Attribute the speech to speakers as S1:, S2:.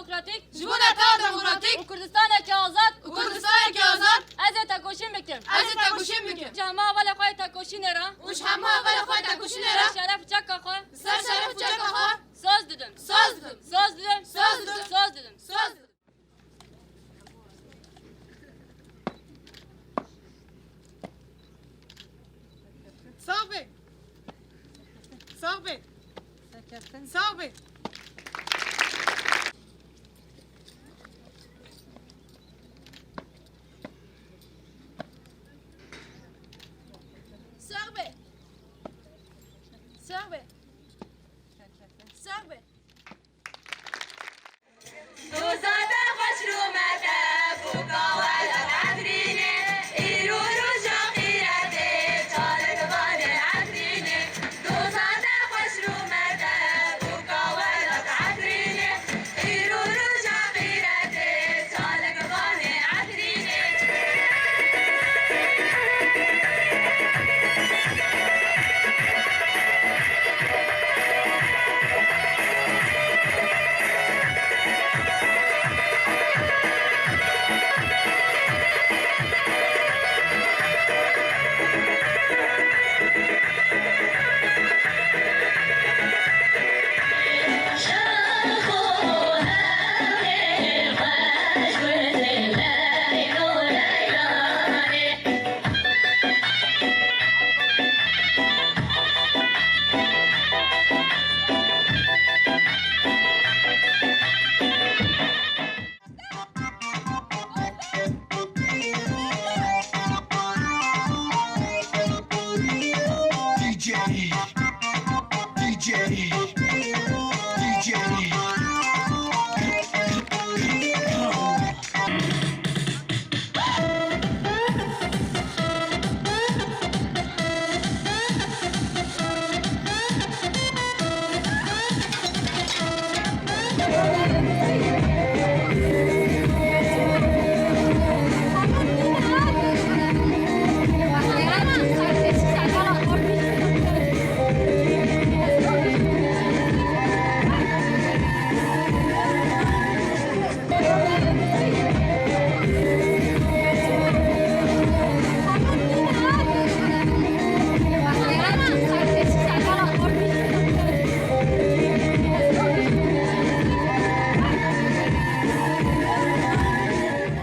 S1: دموکراتیک
S2: جبو نتا دموکراتیک
S1: و کردستان که آزاد
S2: و کردستان که آزاد
S1: از تکوشین بکم
S2: از تکوشین بکم
S1: جمع اول خواهی تکوشین را
S2: وش همه اول خواهی تکوشین را
S1: شرف چک خواه
S2: سر شرف چک خواه
S1: ساز دادم
S2: ساز دادم
S1: ساز دادم
S2: ساز دادم
S1: ساز دادم
S2: ساز دادم
S3: صاحبي صاحبي صاحبي